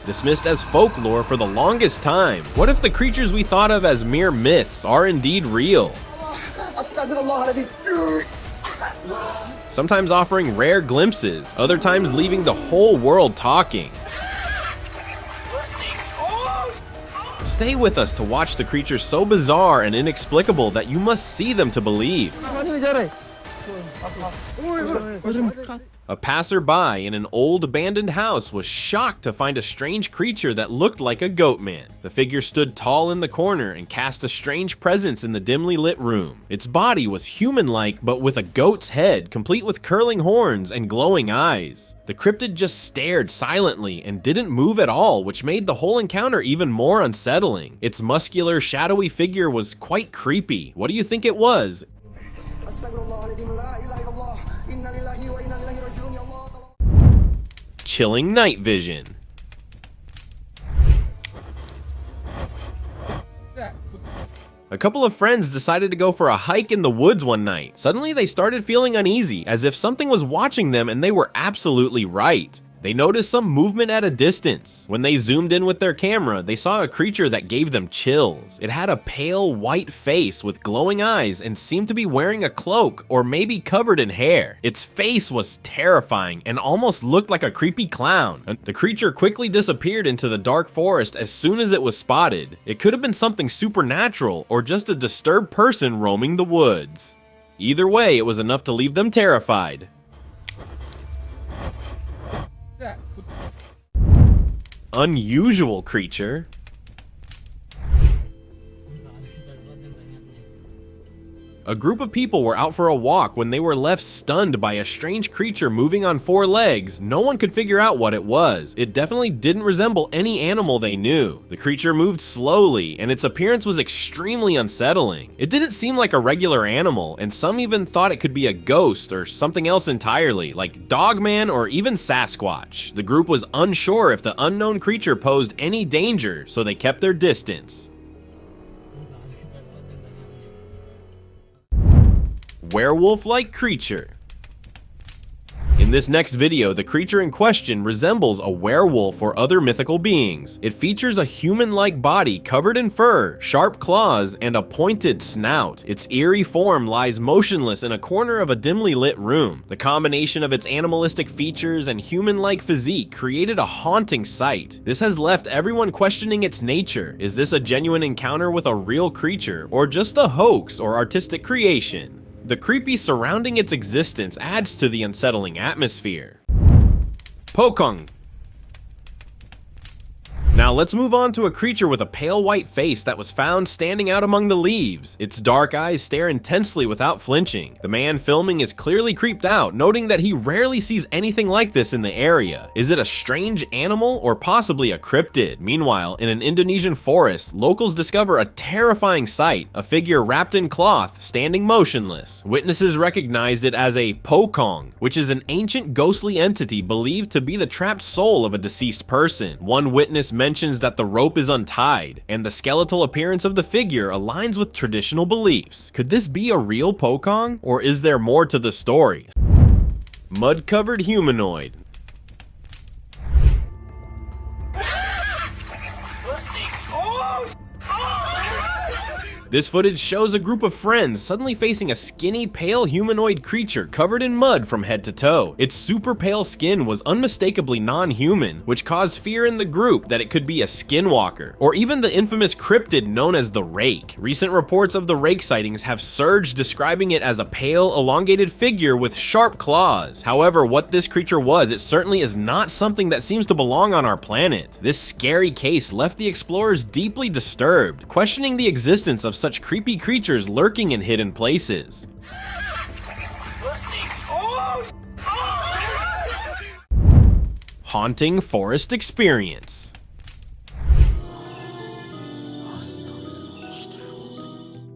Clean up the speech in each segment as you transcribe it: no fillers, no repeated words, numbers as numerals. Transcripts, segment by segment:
Dismissed as folklore for the longest time, what if the creatures we thought of as mere myths are indeed real? Sometimes offering rare glimpses, other times leaving the whole world talking. Stay with us to watch the creatures so bizarre and inexplicable that you must see them to believe. A passerby in an old abandoned house was shocked to find a strange creature that looked like a goat man. The figure stood tall in the corner and cast a strange presence in the dimly lit room. Its body was human-like but with a goat's head, complete with curling horns and glowing eyes. The cryptid just stared silently and didn't move at all, which made the whole encounter even more unsettling. Its muscular, shadowy figure was quite creepy. What do you think it was? Chilling night vision. A couple of friends decided to go for a hike in the woods one night. Suddenly they started feeling uneasy, as if something was watching them, and they were absolutely right. They noticed some movement at a distance. When they zoomed in with their camera, they saw a creature that gave them chills. It had a pale white face with glowing eyes and seemed to be wearing a cloak or maybe covered in hair. Its face was terrifying and almost looked like a creepy clown. The creature quickly disappeared into the dark forest as soon as it was spotted. It could have been something supernatural or just a disturbed person roaming the woods. Either way, it was enough to leave them terrified. Unusual creature. A group of people were out for a walk when they were left stunned by a strange creature moving on four legs. No one could figure out what it was. It definitely didn't resemble any animal they knew. The creature moved slowly, and its appearance was extremely unsettling. It didn't seem like a regular animal, and some even thought it could be a ghost or something else entirely, like Dogman or even Sasquatch. The group was unsure if the unknown creature posed any danger, so they kept their distance. Werewolf-like creature. In this next video, the creature in question resembles a werewolf or other mythical beings. It features a human-like body covered in fur, sharp claws, and a pointed snout. Its eerie form lies motionless in a corner of a dimly lit room. The combination of its animalistic features and human-like physique created a haunting sight. This has left everyone questioning its nature. Is this a genuine encounter with a real creature, or just a hoax or artistic creation? The creepy surrounding its existence adds to the unsettling atmosphere. Pokong. Now let's move on to a creature with a pale white face that was found standing out among the leaves. Its dark eyes stare intensely without flinching. The man filming is clearly creeped out, noting that he rarely sees anything like this in the area. Is it a strange animal or possibly a cryptid? Meanwhile, in an Indonesian forest, locals discover a terrifying sight, a figure wrapped in cloth, standing motionless. Witnesses recognized it as a pokong, which is an ancient ghostly entity believed to be the trapped soul of a deceased person. One witness mentions that the rope is untied, and the skeletal appearance of the figure aligns with traditional beliefs. Could this be a real pokong, or is there more to the story? Mud-covered humanoid. This footage shows a group of friends suddenly facing a skinny, pale humanoid creature covered in mud from head to toe. Its super pale skin was unmistakably non-human, which caused fear in the group that it could be a skinwalker, or even the infamous cryptid known as the Rake. Recent reports of the Rake sightings have surged, describing it as a pale, elongated figure with sharp claws. However, what this creature was, it certainly is not something that seems to belong on our planet. This scary case left the explorers deeply disturbed, questioning the existence of such creepy creatures lurking in hidden places. Haunting forest experience.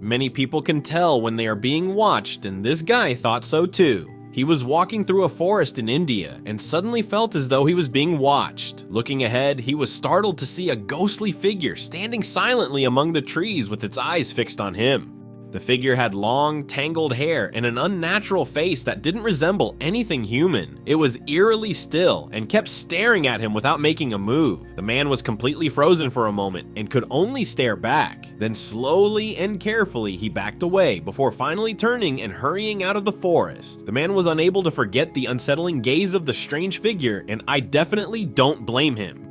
Many people can tell when they are being watched, and this guy thought so too. He was walking through a forest in India and suddenly felt as though he was being watched. Looking ahead, he was startled to see a ghostly figure standing silently among the trees with its eyes fixed on him. The figure had long, tangled hair and an unnatural face that didn't resemble anything human. It was eerily still and kept staring at him without making a move. The man was completely frozen for a moment and could only stare back. Then slowly and carefully he backed away before finally turning and hurrying out of the forest. The man was unable to forget the unsettling gaze of the strange figure, and I definitely don't blame him.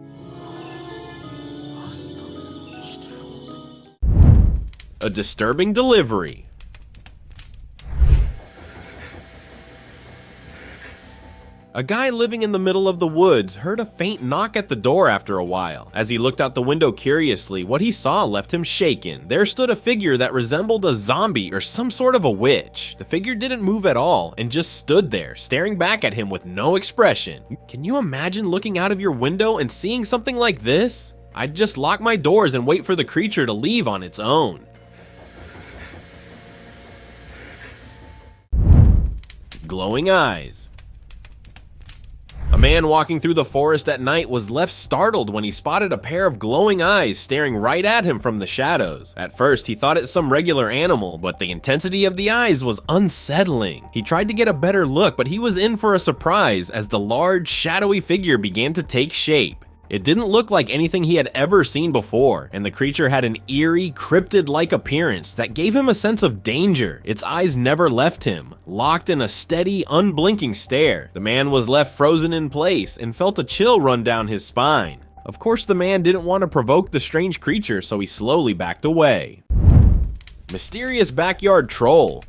A disturbing delivery. A guy living in the middle of the woods heard a faint knock at the door after a while. As he looked out the window curiously, what he saw left him shaken. There stood a figure that resembled a zombie or some sort of a witch. The figure didn't move at all and just stood there, staring back at him with no expression. Can you imagine looking out of your window and seeing something like this? I'd just lock my doors and wait for the creature to leave on its own. Glowing eyes. A man walking through the forest at night was left startled when he spotted a pair of glowing eyes staring right at him from the shadows. At first, he thought it some regular animal, but the intensity of the eyes was unsettling. He tried to get a better look, but he was in for a surprise as the large, shadowy figure began to take shape. It didn't look like anything he had ever seen before, and the creature had an eerie, cryptid-like appearance that gave him a sense of danger. Its eyes never left him, locked in a steady, unblinking stare. The man was left frozen in place and felt a chill run down his spine. Of course, the man didn't want to provoke the strange creature, so he slowly backed away. Mysterious backyard troll.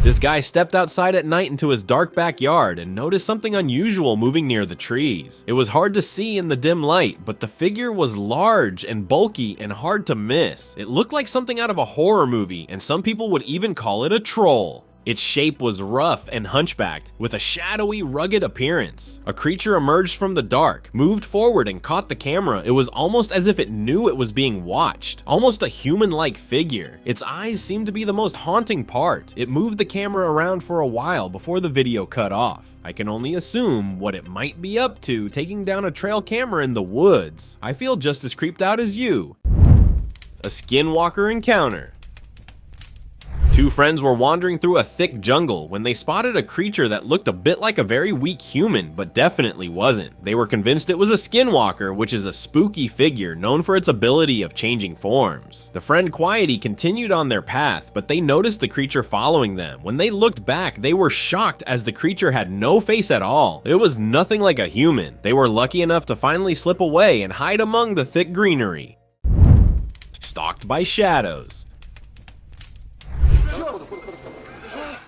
This guy stepped outside at night into his dark backyard and noticed something unusual moving near the trees. It was hard to see in the dim light, but the figure was large and bulky and hard to miss. It looked like something out of a horror movie, and some people would even call it a troll. Its shape was rough and hunchbacked, with a shadowy, rugged appearance. A creature emerged from the dark, moved forward and caught the camera. It was almost as if it knew it was being watched. Almost a human-like figure. Its eyes seemed to be the most haunting part. It moved the camera around for a while before the video cut off. I can only assume what it might be up to taking down a trail camera in the woods. I feel just as creeped out as you. A skinwalker encounter. Two friends were wandering through a thick jungle when they spotted a creature that looked a bit like a very weak human, but definitely wasn't. They were convinced it was a skinwalker, which is a spooky figure known for its ability of changing forms. The friend Quiety continued on their path, but they noticed the creature following them. When they looked back, they were shocked as the creature had no face at all. It was nothing like a human. They were lucky enough to finally slip away and hide among the thick greenery. Stalked by shadows.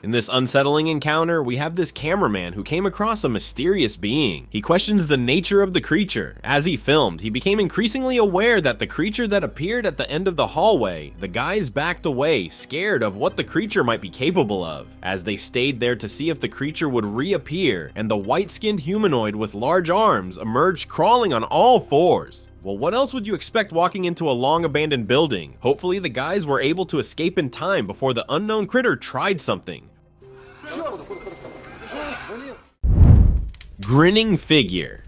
In this unsettling encounter, we have this cameraman who came across a mysterious being. He questions the nature of the creature. As he filmed, he became increasingly aware that the creature that appeared at the end of the hallway, the guys backed away, scared of what the creature might be capable of. As they stayed there to see if the creature would reappear, and the white-skinned humanoid with large arms emerged crawling on all fours. Well, what else would you expect walking into a long-abandoned building? Hopefully the guys were able to escape in time before the unknown critter tried something. Grinning figure.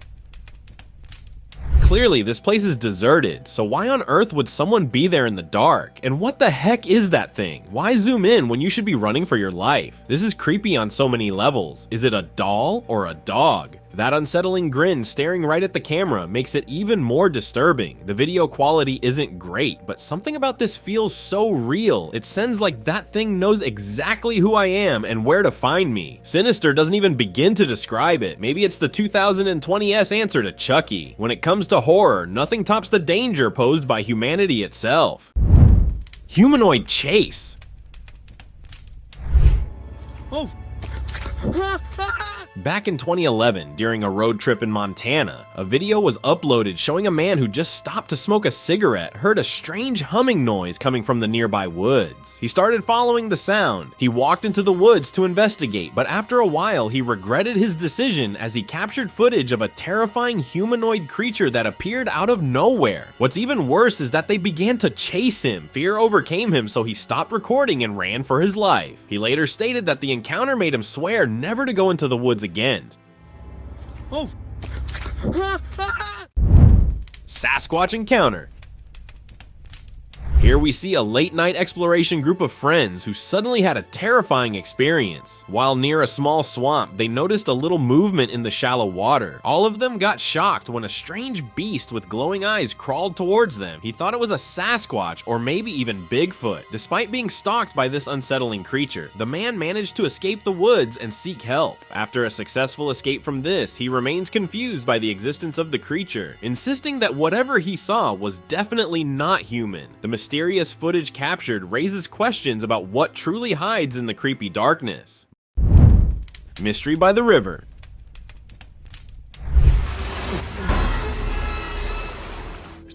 Clearly, this place is deserted, so why on earth would someone be there in the dark? And what the heck is that thing? Why zoom in when you should be running for your life? This is creepy on so many levels. Is it a doll or a dog? That unsettling grin staring right at the camera makes it even more disturbing. The video quality isn't great, but something about this feels so real. It sends like that thing knows exactly who I am and where to find me. Sinister doesn't even begin to describe it. Maybe it's the 2020s answer to Chucky. When it comes to horror, nothing tops the danger posed by humanity itself. Humanoid chase. Oh. Back in 2011, during a road trip in Montana, a video was uploaded showing a man who just stopped to smoke a cigarette heard a strange humming noise coming from the nearby woods. He started following the sound. He walked into the woods to investigate, but after a while he regretted his decision as he captured footage of a terrifying humanoid creature that appeared out of nowhere. What's even worse is that they began to chase him. Fear overcame him, so he stopped recording and ran for his life. He later stated that the encounter made him swear never to go into the woods again. Oh. Sasquatch encounter. Here we see a late-night exploration group of friends who suddenly had a terrifying experience. While near a small swamp, they noticed a little movement in the shallow water. All of them got shocked when a strange beast with glowing eyes crawled towards them. He thought it was a Sasquatch or maybe even Bigfoot. Despite being stalked by this unsettling creature, the man managed to escape the woods and seek help. After a successful escape from this, he remains confused by the existence of the creature, insisting that whatever he saw was definitely not human. The mysterious footage captured raises questions about what truly hides in the creepy darkness. Mystery by the river.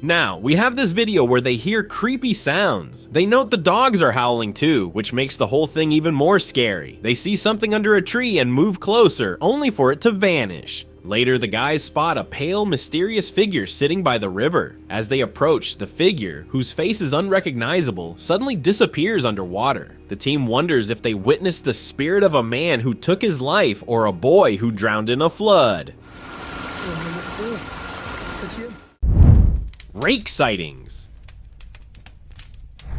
Now, we have this video where they hear creepy sounds. They note the dogs are howling too, which makes the whole thing even more scary. They see something under a tree and move closer, only for it to vanish. Later, the guys spot a pale, mysterious figure sitting by the river. As they approach, the figure, whose face is unrecognizable, suddenly disappears underwater. The team wonders if they witnessed the spirit of a man who took his life or a boy who drowned in a flood. Rake sightings.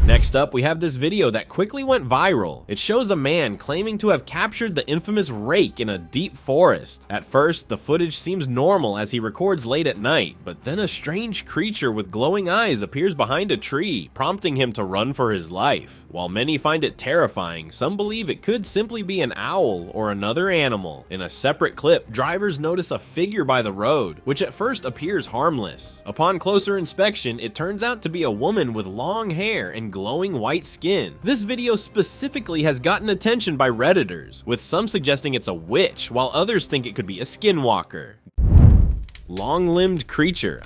Next up, we have this video that quickly went viral. It shows a man claiming to have captured the infamous rake in a deep forest. At first, the footage seems normal as he records late at night, but then a strange creature with glowing eyes appears behind a tree, prompting him to run for his life. While many find it terrifying, some believe it could simply be an owl or another animal. In a separate clip, drivers notice a figure by the road, which at first appears harmless. Upon closer inspection, it turns out to be a woman with long hair and glowing white skin. This video specifically has gotten attention by Redditors, with some suggesting it's a witch, while others think it could be a skinwalker. Long-limbed creature.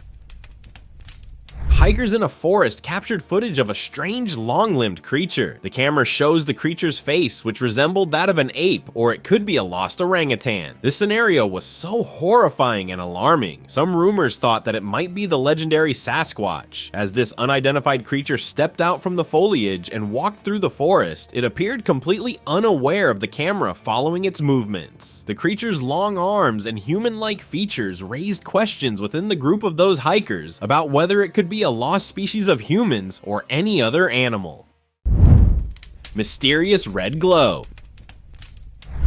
Hikers in a forest captured footage of a strange long-limbed creature. The camera shows the creature's face, which resembled that of an ape, or it could be a lost orangutan. This scenario was so horrifying and alarming. Some rumors thought that it might be the legendary Sasquatch. As this unidentified creature stepped out from the foliage and walked through the forest, it appeared completely unaware of the camera following its movements. The creature's long arms and human-like features raised questions within the group of those hikers about whether it could be a lost species of humans or any other animal. Mysterious red glow.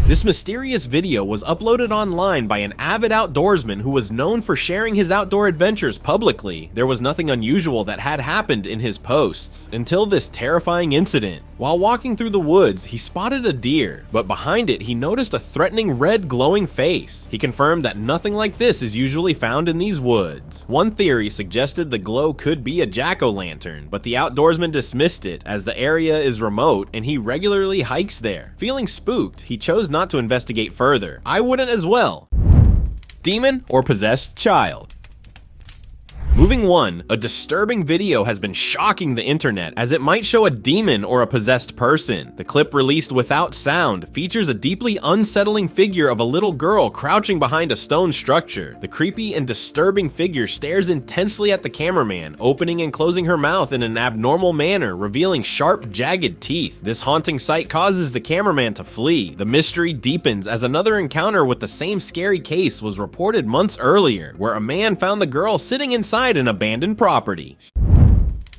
This mysterious video was uploaded online by an avid outdoorsman who was known for sharing his outdoor adventures publicly. There was nothing unusual that had happened in his posts until this terrifying incident. While walking through the woods, he spotted a deer, but behind it he noticed a threatening red glowing face. He confirmed that nothing like this is usually found in these woods. One theory suggested the glow could be a jack-o'-lantern, but the outdoorsman dismissed it as the area is remote and he regularly hikes there. Feeling spooked, he chose not to investigate further. I wouldn't as well. Demon or possessed child. Moving 1, a disturbing video has been shocking the internet as it might show a demon or a possessed person. The clip, released without sound, features a deeply unsettling figure of a little girl crouching behind a stone structure. The creepy and disturbing figure stares intensely at the cameraman, opening and closing her mouth in an abnormal manner, revealing sharp, jagged teeth. This haunting sight causes the cameraman to flee. The mystery deepens as another encounter with the same scary case was reported months earlier, where a man found the girl sitting inside an abandoned property.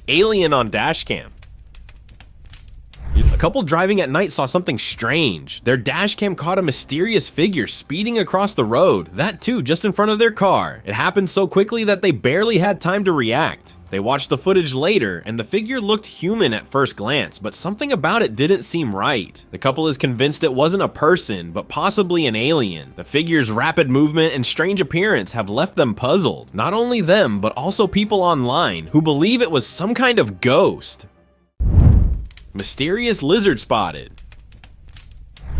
Alien on dashcam. A couple driving at night saw something strange. Their dashcam caught a mysterious figure speeding across the road, that too just in front of their car. It happened so quickly that they barely had time to react. They watched the footage later, and the figure looked human at first glance, but something about it didn't seem right. The couple is convinced it wasn't a person, but possibly an alien. The figure's rapid movement and strange appearance have left them puzzled. Not only them, but also people online who believe it was some kind of ghost. Mysterious lizard spotted.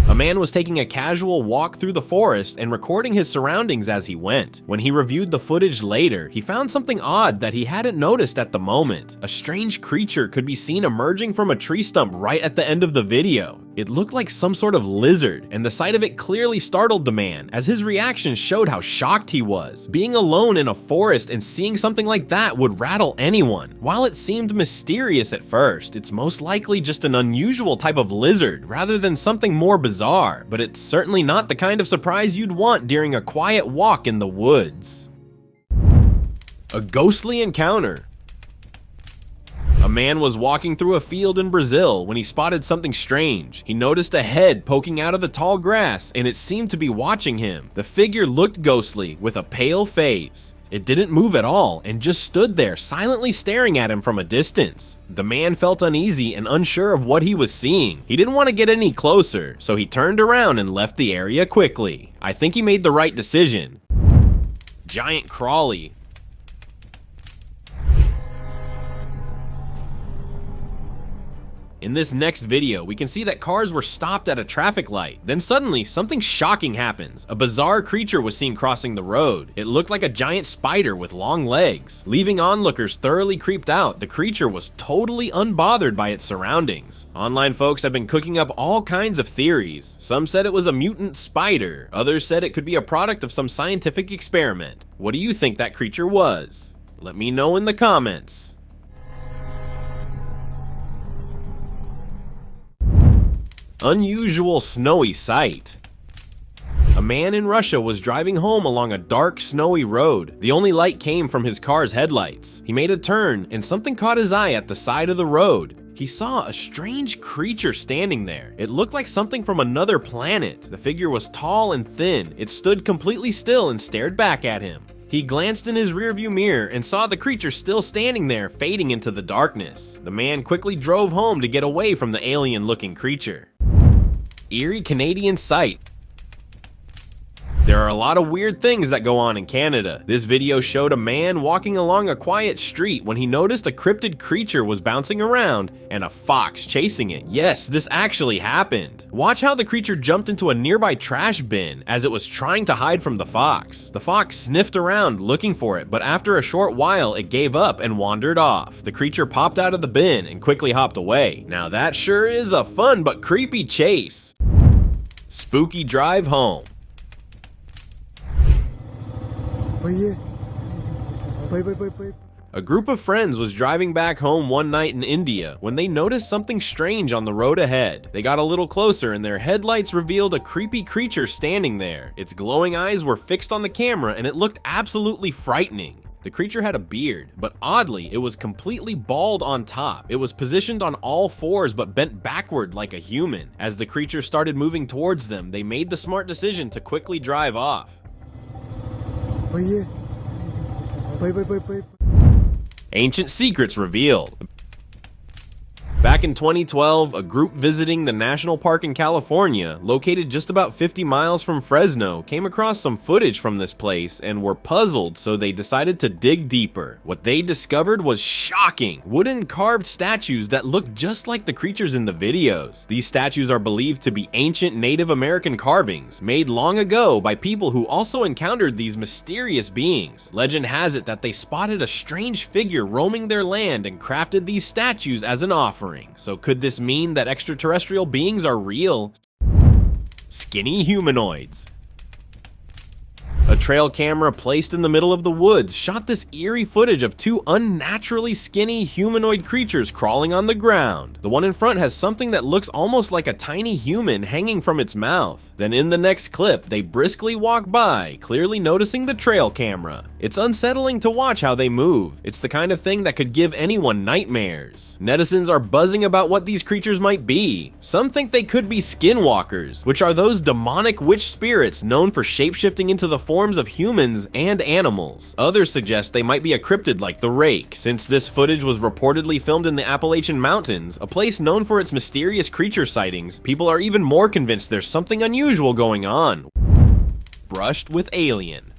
A man was taking a casual walk through the forest and recording his surroundings as he went. When he reviewed the footage later, he found something odd that he hadn't noticed at the moment. A strange creature could be seen emerging from a tree stump right at the end of the video. It looked like some sort of lizard, and the sight of it clearly startled the man, as his reaction showed how shocked he was. Being alone in a forest and seeing something like that would rattle anyone. While it seemed mysterious at first, it's most likely just an unusual type of lizard rather than something more bizarre, but it's certainly not the kind of surprise you'd want during a quiet walk in the woods. A ghostly encounter. A man was walking through a field in Brazil when he spotted something strange. He noticed a head poking out of the tall grass, and it seemed to be watching him. The figure looked ghostly, with a pale face. It didn't move at all and just stood there silently staring at him from a distance. The man felt uneasy and unsure of what he was seeing. He didn't want to get any closer, so he turned around and left the area quickly. I think he made the right decision. Giant crawly. In this next video, we can see that cars were stopped at a traffic light. Then suddenly, something shocking happens. A bizarre creature was seen crossing the road. It looked like a giant spider with long legs. Leaving onlookers thoroughly creeped out, the creature was totally unbothered by its surroundings. Online folks have been cooking up all kinds of theories. Some said it was a mutant spider. Others said it could be a product of some scientific experiment. What do you think that creature was? Let me know in the comments. Unusual snowy sight. A man in Russia was driving home along a dark, snowy road. The only light came from his car's headlights. He made a turn, and something caught his eye at the side of the road. He saw a strange creature standing there. It looked like something from another planet. The figure was tall and thin. It stood completely still and stared back at him. He glanced in his rearview mirror and saw the creature still standing there, fading into the darkness. The man quickly drove home to get away from the alien-looking creature. Eerie Canadian sight. There are a lot of weird things that go on in Canada. This video showed a man walking along a quiet street when he noticed a cryptid creature was bouncing around and a fox chasing it. Yes, this actually happened. Watch how the creature jumped into a nearby trash bin as it was trying to hide from the fox. The fox sniffed around looking for it, but after a short while it gave up and wandered off. The creature popped out of the bin and quickly hopped away. Now that sure is a fun but creepy chase. Spooky drive home. A group of friends was driving back home one night in India when they noticed something strange on the road ahead. They got a little closer and their headlights revealed a creepy creature standing there. Its glowing eyes were fixed on the camera and it looked absolutely frightening. The creature had a beard, but oddly, it was completely bald on top. It was positioned on all fours but bent backward like a human. As the creature started moving towards them, they made the smart decision to quickly drive off. Ancient secrets revealed. Back in 2012, a group visiting the national park in California, located just about 50 miles from Fresno, came across some footage from this place and were puzzled, so they decided to dig deeper. What they discovered was shocking. Wooden carved statues that looked just like the creatures in the videos. These statues are believed to be ancient Native American carvings, made long ago by people who also encountered these mysterious beings. Legend has it that they spotted a strange figure roaming their land and crafted these statues as an offering. So could this mean that extraterrestrial beings are real? Skinny humanoids. A trail camera placed in the middle of the woods shot this eerie footage of two unnaturally skinny humanoid creatures crawling on the ground. The one in front has something that looks almost like a tiny human hanging from its mouth. Then in the next clip, they briskly walk by, clearly noticing the trail camera. It's unsettling to watch how they move. It's the kind of thing that could give anyone nightmares. Netizens are buzzing about what these creatures might be. Some think they could be skinwalkers, which are those demonic witch spirits known for shapeshifting into the forms of humans and animals. Others suggest they might be a cryptid like the Rake. Since this footage was reportedly filmed in the Appalachian Mountains, a place known for its mysterious creature sightings, people are even more convinced there's something unusual going on. Brushed with alien.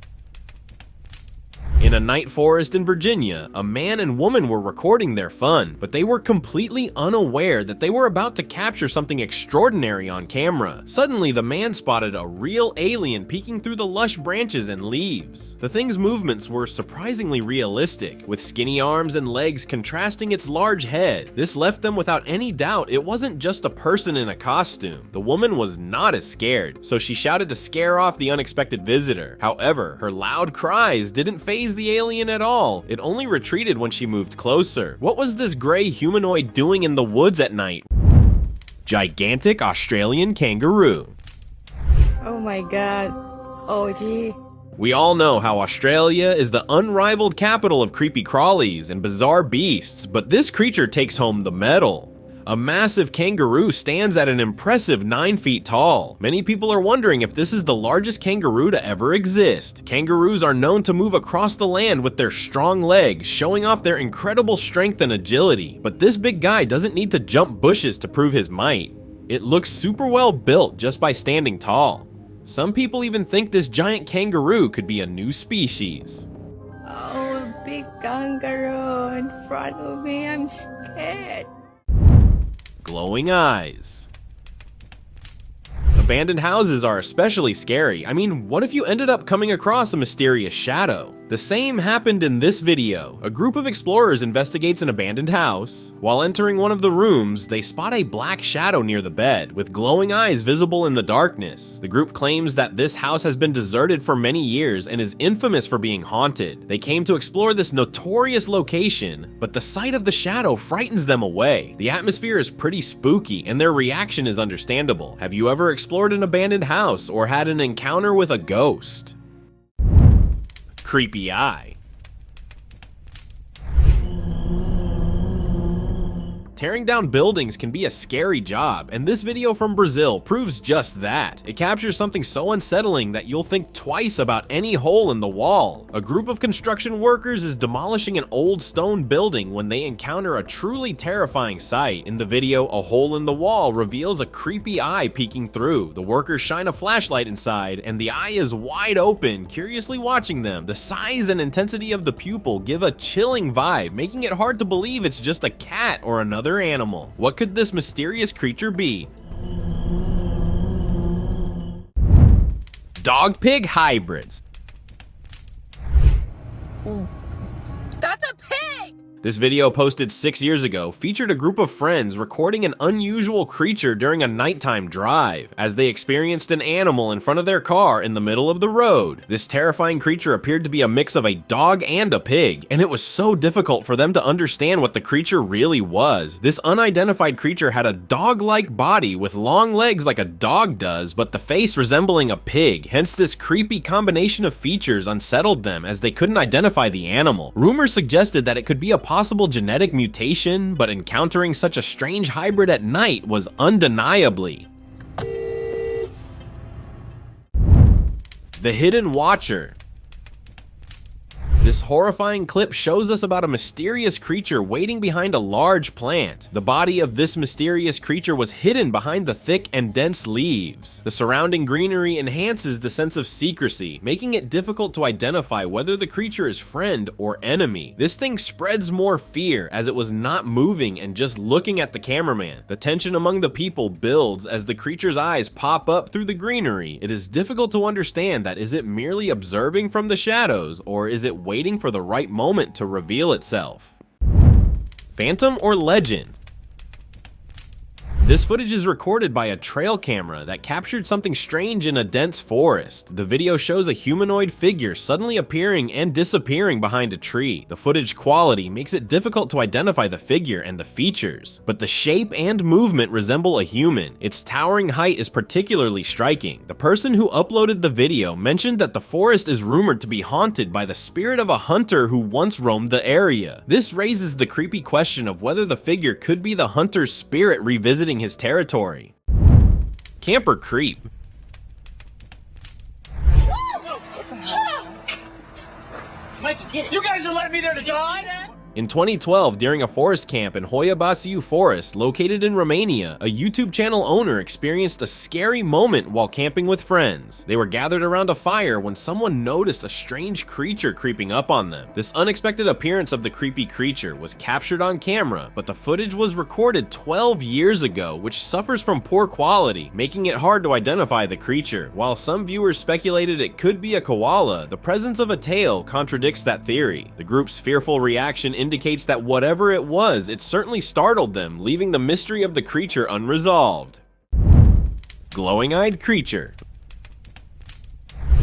In a night forest in Virginia, a man and woman were recording their fun, but they were completely unaware that they were about to capture something extraordinary on camera. Suddenly, the man spotted a real alien peeking through the lush branches and leaves. The thing's movements were surprisingly realistic, with skinny arms and legs contrasting its large head. This left them without any doubt it wasn't just a person in a costume. The woman was not as scared, so she shouted to scare off the unexpected visitor. However, her loud cries didn't faze the alien at all. It only retreated when she moved closer. What was this gray humanoid doing in the woods at night? Gigantic Australian kangaroo. Oh my god. Oh gee. We all know how Australia is the unrivaled capital of creepy crawlies and bizarre beasts, but this creature takes home the medal. A massive kangaroo stands at an impressive 9 feet tall. Many people are wondering if this is the largest kangaroo to ever exist. Kangaroos are known to move across the land with their strong legs, showing off their incredible strength and agility. But this big guy doesn't need to jump bushes to prove his might. It looks super well built just by standing tall. Some people even think this giant kangaroo could be a new species. Oh, a big kangaroo in front of me, I'm scared. Glowing eyes. Abandoned houses are especially scary. I mean, what if you ended up coming across a mysterious shadow? The same happened in this video. A group of explorers investigates an abandoned house. While entering one of the rooms, they spot a black shadow near the bed, with glowing eyes visible in the darkness. The group claims that this house has been deserted for many years and is infamous for being haunted. They came to explore this notorious location, but the sight of the shadow frightens them away. The atmosphere is pretty spooky, and their reaction is understandable. Have you ever explored an abandoned house or had an encounter with a ghost? Creepy eye. Tearing down buildings can be a scary job, and this video from Brazil proves just that. It captures something so unsettling that you'll think twice about any hole in the wall. A group of construction workers is demolishing an old stone building when they encounter a truly terrifying sight. In the video, a hole in the wall reveals a creepy eye peeking through. The workers shine a flashlight inside, and the eye is wide open, curiously watching them. The size and intensity of the pupil give a chilling vibe, making it hard to believe it's just a cat or another animal. What could this mysterious creature be? Dog-pig hybrids. That's a pig! This video, posted 6 years ago, featured a group of friends recording an unusual creature during a nighttime drive, as they experienced an animal in front of their car in the middle of the road. This terrifying creature appeared to be a mix of a dog and a pig, and it was so difficult for them to understand what the creature really was. This unidentified creature had a dog-like body with long legs like a dog does, but the face resembling a pig, hence this creepy combination of features unsettled them as they couldn't identify the animal. Rumors suggested that it could be a possible genetic mutation, but encountering such a strange hybrid at night was undeniably. The Hidden Watcher. This horrifying clip shows us about a mysterious creature waiting behind a large plant. The body of this mysterious creature was hidden behind the thick and dense leaves. The surrounding greenery enhances the sense of secrecy, making it difficult to identify whether the creature is friend or enemy. This thing spreads more fear as it was not moving and just looking at the cameraman. The tension among the people builds as the creature's eyes pop up through the greenery. It is difficult to understand that is it merely observing from the shadows, or is it waiting for the right moment to reveal itself. Phantom or legend? This footage is recorded by a trail camera that captured something strange in a dense forest. The video shows a humanoid figure suddenly appearing and disappearing behind a tree. The footage quality makes it difficult to identify the figure and the features, but the shape and movement resemble a human. Its towering height is particularly striking. The person who uploaded the video mentioned that the forest is rumored to be haunted by the spirit of a hunter who once roamed the area. This raises the creepy question of whether the figure could be the hunter's spirit revisiting his territory. Camper creep. Mikey, get it. You guys are letting me there to die? In 2012, during a forest camp in Hoia Baciu Forest, located in Romania, a YouTube channel owner experienced a scary moment while camping with friends. They were gathered around a fire when someone noticed a strange creature creeping up on them. This unexpected appearance of the creepy creature was captured on camera, but the footage was recorded 12 years ago, which suffers from poor quality, making it hard to identify the creature. While some viewers speculated it could be a koala, the presence of a tail contradicts that theory. The group's fearful reaction indicates that whatever it was, it certainly startled them, leaving the mystery of the creature unresolved. Glowing-eyed creature.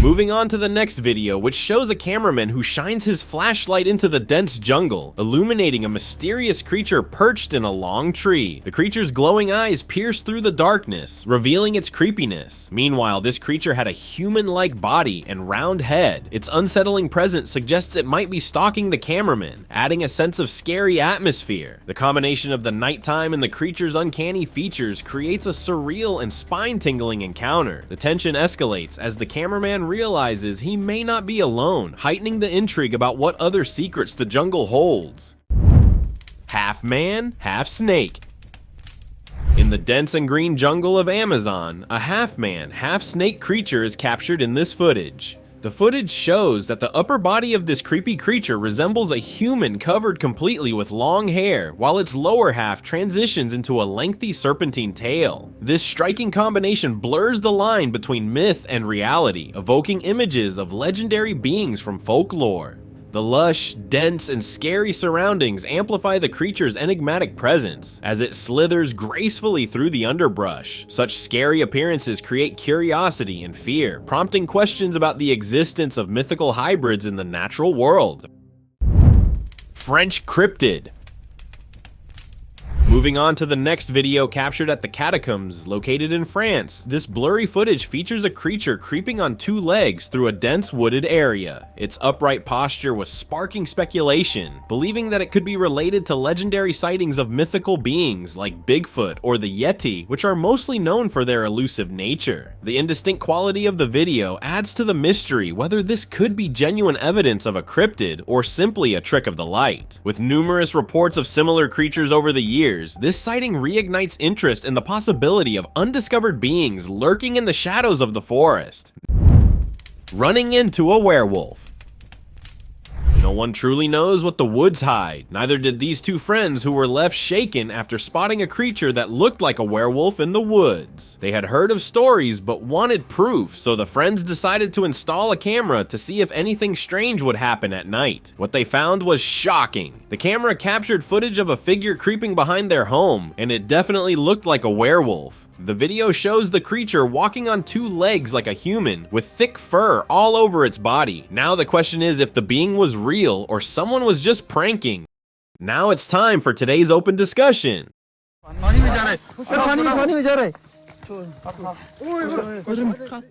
Moving on to the next video, which shows a cameraman who shines his flashlight into the dense jungle, illuminating a mysterious creature perched in a long tree. The creature's glowing eyes pierce through the darkness, revealing its creepiness. Meanwhile, this creature had a human-like body and round head. Its unsettling presence suggests it might be stalking the cameraman, adding a sense of scary atmosphere. The combination of the nighttime and the creature's uncanny features creates a surreal and spine-tingling encounter. The tension escalates as the cameraman realizes he may not be alone, heightening the intrigue about what other secrets the jungle holds. Half man, half snake. In the dense and green jungle of Amazon, a half man, half snake creature is captured in this footage. The footage shows that the upper body of this creepy creature resembles a human covered completely with long hair, while its lower half transitions into a lengthy serpentine tail. This striking combination blurs the line between myth and reality, evoking images of legendary beings from folklore. The lush, dense, and scary surroundings amplify the creature's enigmatic presence as it slithers gracefully through the underbrush. Such scary appearances create curiosity and fear, prompting questions about the existence of mythical hybrids in the natural world. French cryptid. Moving on to the next video captured at the catacombs located in France. This blurry footage features a creature creeping on two legs through a dense wooded area. Its upright posture was sparking speculation, believing that it could be related to legendary sightings of mythical beings like Bigfoot or the Yeti, which are mostly known for their elusive nature. The indistinct quality of the video adds to the mystery whether this could be genuine evidence of a cryptid or simply a trick of the light. With numerous reports of similar creatures over the years, this sighting reignites interest in the possibility of undiscovered beings lurking in the shadows of the forest. Running into a werewolf. No one truly knows what the woods hide. Neither did these two friends who were left shaken after spotting a creature that looked like a werewolf in the woods. They had heard of stories but wanted proof, so the friends decided to install a camera to see if anything strange would happen at night. What they found was shocking. The camera captured footage of a figure creeping behind their home, and it definitely looked like a werewolf. The video shows the creature walking on two legs like a human, with thick fur all over its body. Now the question is if the being was real or someone was just pranking. Now it's time for today's open discussion.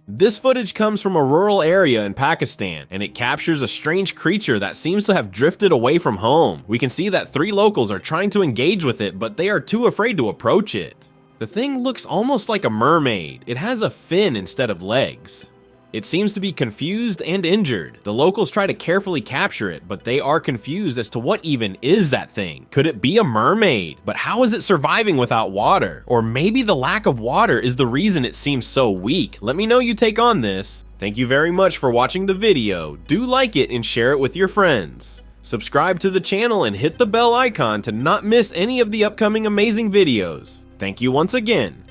This footage comes from a rural area in Pakistan, and it captures a strange creature that seems to have drifted away from home. We can see that 3 locals are trying to engage with it, but they are too afraid to approach it. The thing looks almost like a mermaid. It has a fin instead of legs. It seems to be confused and injured. The locals try to carefully capture it, but they are confused as to what even is that thing. Could it be a mermaid? But how is it surviving without water? Or maybe the lack of water is the reason it seems so weak. Let me know your take on this. Thank you very much for watching the video. Do like it and share it with your friends. Subscribe to the channel and hit the bell icon to not miss any of the upcoming amazing videos. Thank you once again.